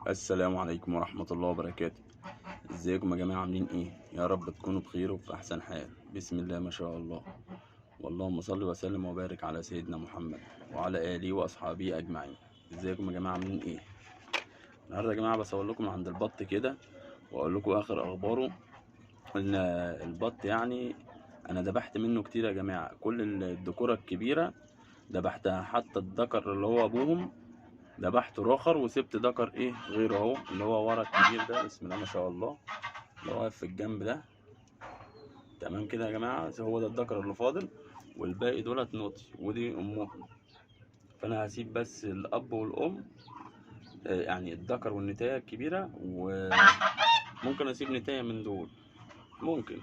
السلام عليكم ورحمة الله وبركاته. ازيكم يا جماعة، عاملين ايه؟ يا رب تكونوا بخير وفي احسن حال. بسم الله ما شاء الله، واللهم صل وسلم وبارك على سيدنا محمد وعلى اله واصحابه اجمعين. ازيكم يا جماعة، عاملين ايه؟ النهارده يا جماعة بصور لكم عند البط كده واقول لكم اخر اخباره. ان البط يعني انا ذبحت منه كتير يا جماعة، كل الذكورة الكبيرة ذبحتها، حتى الذكر اللي هو ابوهم ذبحت راخر وسبت ذكر ايه غيره اهو، اللي هو ورا الكبير ده، بسم الله ما شاء الله، اللي هو واقف في الجنب ده. تمام كده يا جماعه، هو ده الذكر اللي فاضل، والباقي دولت نوتي ودي امهم. فانا هسيب بس الاب والام، يعني الذكر والنتايه الكبيره، وممكن اسيب نتايه من دول ممكن.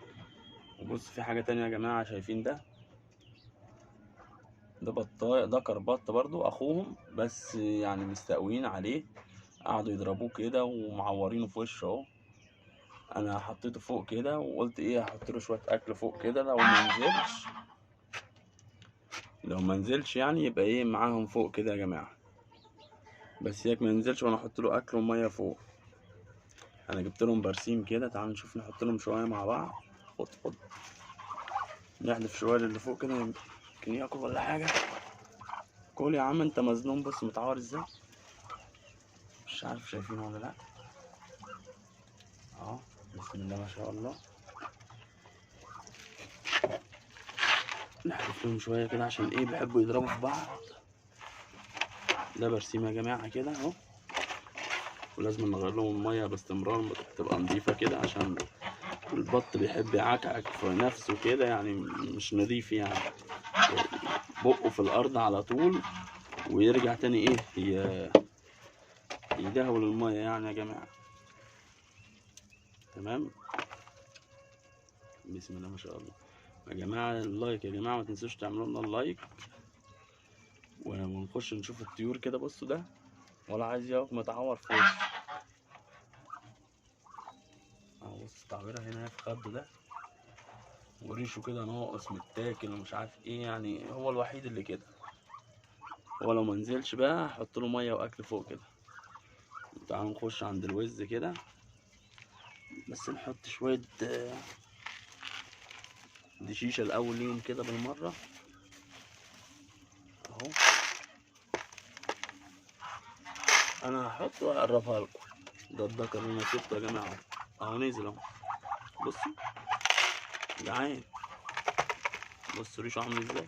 وبص في حاجه تانية يا جماعه، شايفين ده بطايه، ذكر بط برضو اخوهم، بس يعني مستقوين عليه، قعدوا يضربوه كده ومعورينه في وشه اهو. انا حطيته فوق كده وقلت ايه، هحط له شويه اكل فوق كده، لو ما نزلش يعني يبقى ايه معاهم فوق كده يا جماعه، بس ياك ما ينزلش وانا احط له اكل وميه فوق. انا جبت لهم برسيم كده، تعالوا نشوف نحط لهم شويه مع بعض. خد نحذف شويه اللي فوق كده، يمكن ياكل ولا حاجه. كل يا عم انت مظلوم، بص متعور ازاي، مش عارف شايفينه ولا لا. اهو بسم الله ما شاء الله. نحذف لهم شويه كده عشان ايه بيحبوا يضربوا في بعض. ده برسيم يا جماعه كده اهو، ولازم نغير لهم الميه باستمرار تبقى نظيفه كده، عشان البط بيحب يعكعك في نفسه كده، يعني مش نظيف يعني، بقه في الارض على طول ويرجع تاني ايه يدهول الميه يعني يا جماعه. تمام، بسم الله ما شاء الله. يا جماعه اللايك يا جماعه، ما تنسوش تعملوا لنا اللايك، ونخش نشوف الطيور كده. بصوا ده ولا عايز يقف، متعور في وشه اهو، بص التعويره هنا في خده ده، وريشه كده ناقص متاكل ومش عارف ايه، يعني هو الوحيد اللي كده. هو لو منزلش بقى هحط له ميه واكل فوق كده. تعالوا نخش عند الوز كده، بس نحط شويه دشيشه الاول ليهم كده بالمره اهو. انا هحط واقربها لكم. ده الدكر اللي انا سبته يا جماعه اهو، نزل اهو، بصوا جعان، بصوا ريشه عامل ازاي.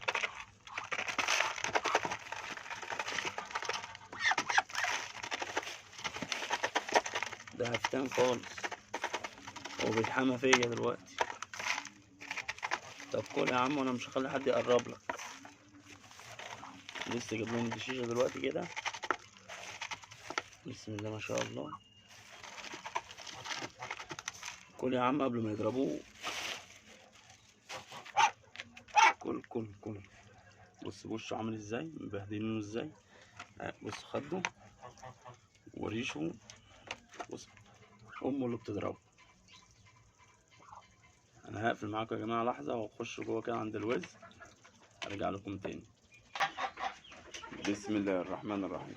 ده هفتان خالص، هو بيتحمى فيا دلوقتي. طب كل يا عم، وانا مش هخلي حد يقرب لك، لسه جايب لهم الدشيشه دلوقتي كده. بسم الله ما شاء الله. كل يا عم قبل ما يضربوه، كل. بص وشه عامل ازاي، مبهدلينه ازاي. بص خده وريشه، بص امه اللي بتضربه. انا هقفل معاكم يا جماعه لحظه واخش جوه كده عند الوز، ارجع لكم تاني. بسم الله الرحمن الرحيم.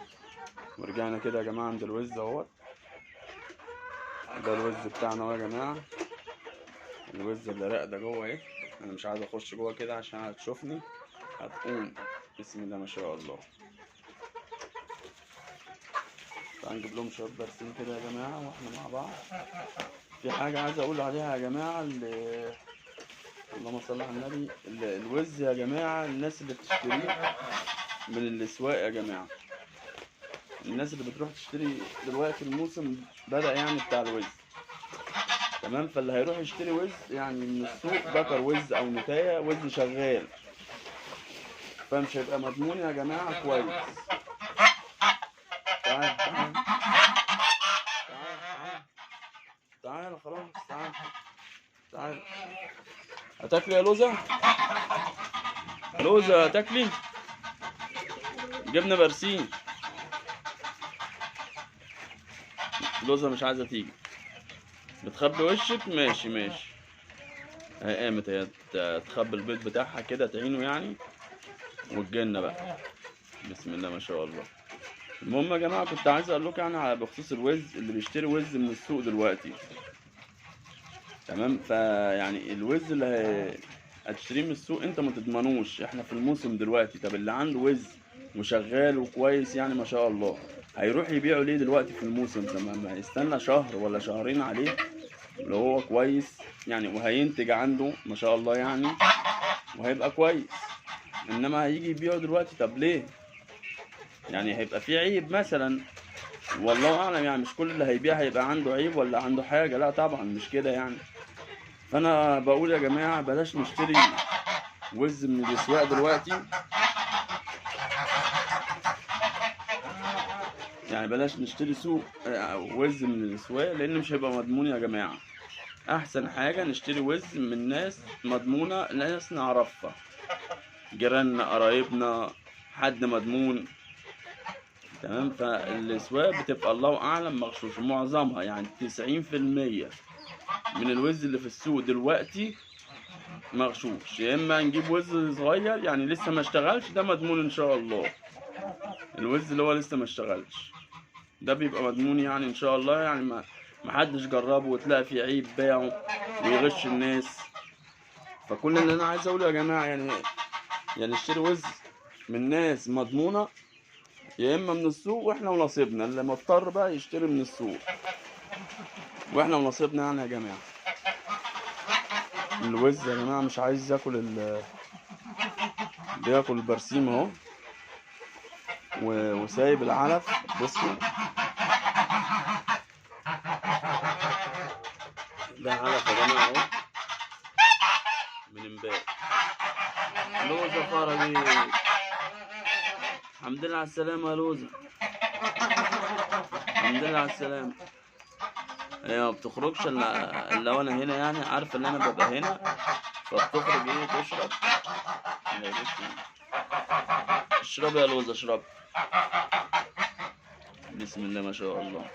ورجعنا كده يا جماعه عند الوز اهوت. ده الوز بتاعنا اهو يا جماعه، الوز اللي راقده جوه اهي. انا مش عايز اخش جوه كده عشان هتشوفني هتقوم. بسم الله ما شاء الله. تعال نجيب لهم شويه برسيم كده يا جماعه واحنا مع بعض. في حاجه عايز اقول عليها يا جماعه، اللهم صل على النبي. الوز يا جماعه، الناس اللي بتشتريه من الاسواق يا جماعه، الناس اللي بتروح تشتري دلوقتي الموسم بدأ يعني بتاع الوز، تمام. فاللي هيروح يشتري وز يعني من السوق ذكر وز او نتايه وز شغال، فمش هيبقى مضمون يا جماعه كويس. تعال تعال خلاص، تعال. هتاكلي يا لوزة؟ لوزة هتاكلي؟ جبنة برسيم. لوزة مش عايزة تيجي، بتخبي وشك. ماشي هي قامت، هي تخبي البيض بتاعها كده تعينه يعني، وتجيلنا بقى. بسم الله ما شاء الله. المهم يا جماعه كنت عايز اقول لكم يعني على بخصوص الوز اللي بيشتري وز من السوق دلوقتي. تمام، فيعني الوز اللي هتشتريه من السوق انت ما تضمنوش، احنا في الموسم دلوقتي. طب اللي عنده وز وشغال وكويس يعني ما شاء الله، هيروح يبيعه ليه دلوقتي في الموسم؟ تمام، ما يستنى شهر ولا شهرين عليه لو هو كويس يعني، وهينتج عنده ما شاء الله يعني، وهيبقى كويس. انما هيجي يبيعه دلوقتي، طب ليه؟ يعني هيبقى فيه عيب مثلا، والله اعلم يعني. مش كل اللي هيبيع هيبقى عنده عيب ولا عنده حاجه، لا طبعا مش كده يعني. فانا بقول يا جماعه بلاش نشتري وز من الاسواق دلوقتي، يعني بلاش نشتري سوق وز من الاسواق، لان مش هيبقى مضمون يا جماعه. احسن حاجه نشتري وز من ناس مضمونه، ناس نعرفها، جيراننا قرايبنا، حد مضمون. تمام، فالاسواق بتبقى الله اعلم مغشوش معظمها، يعني 90% من الوز اللي في السوق دلوقتي مغشوش. يا اما نجيب وز صغير يعني لسه ما اشتغلش، ده مضمون ان شاء الله. الوز اللي هو لسه ما اشتغلش ده بيبقى مضمون يعني ان شاء الله، يعني ما حدش جربه وتلاقي فيه عيب باعه ويغش الناس. فكل اللي انا عايز اقوله يا جماعه يعني اشتري وز من ناس مضمونه، يا اما من السوق واحنا ونصيبنا. اللي مضطر بقى يشتري من السوق واحنا ونصيبنا يعني يا جماعه. الوز يا جماعه مش عايز ياكل بياكل البرسيم اهو وسايب العلف. بصوا ده علف يا جماعه اهو من امبارح. لوزة فرجي، الحمد لله على السلامة يا لوزة، الحمد لله على السلامة. هي ما بتخرجش الا وانا هنا، يعني عارفة ان انا ببقى هنا، فبتخرج ايه تشرب. اشرب يا لوزة اشرب. بسم الله ما شاء الله،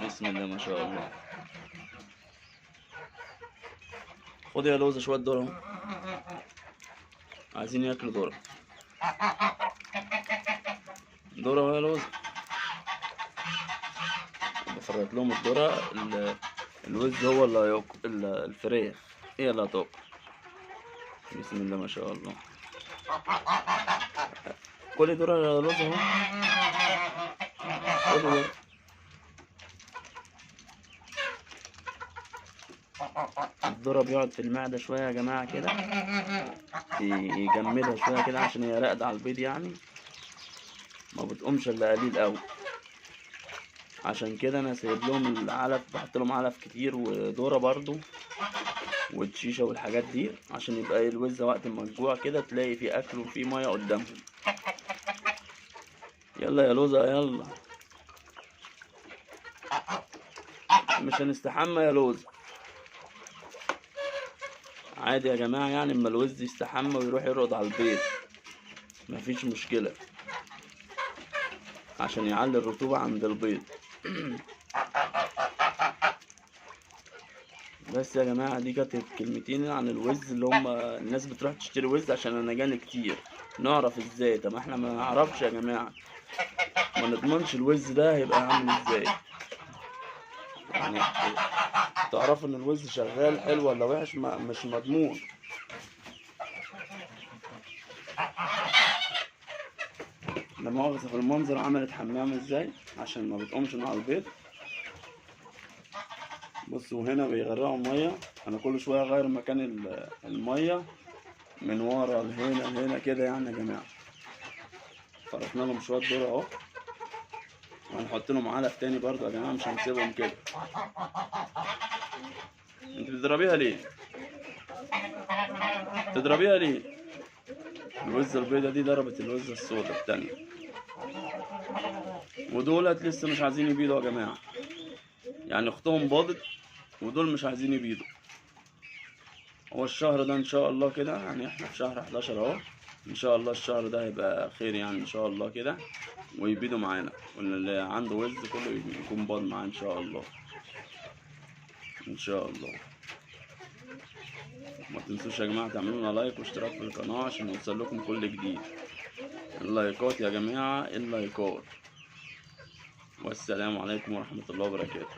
بسم الله ما شاء الله. خد يا لوزة شوية ذرة، عايزين ياكلوا ذرة. ذرة يا لوزة، بفرط لهم الذرة. الوز هو اللي هياكل، الفراخ هي اللي هتاكل. بسم الله ما شاء الله. كل ذرة يا لوزة اهو، كل ذرة. الذرة بيقعد في المعدة شوية يا جماعة كده، يجمدها شوية كده عشان هي راقدة على البيض يعني، ما بتقومش الا قليل قوي. عشان كده انا سايب لهم العلف، بحط لهم علف كتير وذرة برضو والشيشة والحاجات دي، عشان يبقى الوز وقت ما تجوع كده تلاقي فيه اكل وفيه مية قدامهم. يلا يا لوزة يلا، مش هنستحمى يا لوزة. عادي يا جماعة يعني، اما الوز يستحمى ويروح يرقد على البيض مفيش مشكلة، عشان يعلي الرطوبة عند البيض. بس يا جماعة دي كانت كلمتين عن الوز، اللي هما الناس بتروح تشتري وز عشان النجان كتير. نعرف ازاي؟ طب احنا ما نعرفش يا جماعة، ما نضمنش الوز ده هيبقى عامل ازاي. يعني تعرفوا ان الوز شغال حلو ولا وحش، مش مضمون. لا مؤاخذة في المنظر، عملت حمام ازاي عشان ما بتقومش من على البيض. بصوا هنا بيغرقوا ميه، انا كل شويه اغير مكان الميه من ورا لهنا لهنا كده يعني يا جماعه. فرطنا لهم شويه ذره اهو، وهنحط لهم علف تاني برضو يا جماعه، مش هنسيبهم كده. انت بتضربيها ليه؟ تضربيها ليه؟ الوزه البيضه دي ضربت الوزه السوداء التانية، ودولت لسه مش عايزين يبيضوا يا جماعه، يعني اختهم باضت ودول مش عايزين يبيضوا. هو الشهر ده ان شاء الله كده، يعني احنا في شهر 11 اهو، ان شاء الله الشهر ده هيبقى خير يعني ان شاء الله كده، ويبيضوا معانا، واللي عنده وز كله يكون باض معاه ان شاء الله، ان شاء الله. ما تنسوش يا جماعه تعملوا لنا لايك واشتراك في القناه عشان يوصل لكم كل جديد. اللايكات يا جماعة، اللايكات. والسلام عليكم ورحمة الله وبركاته.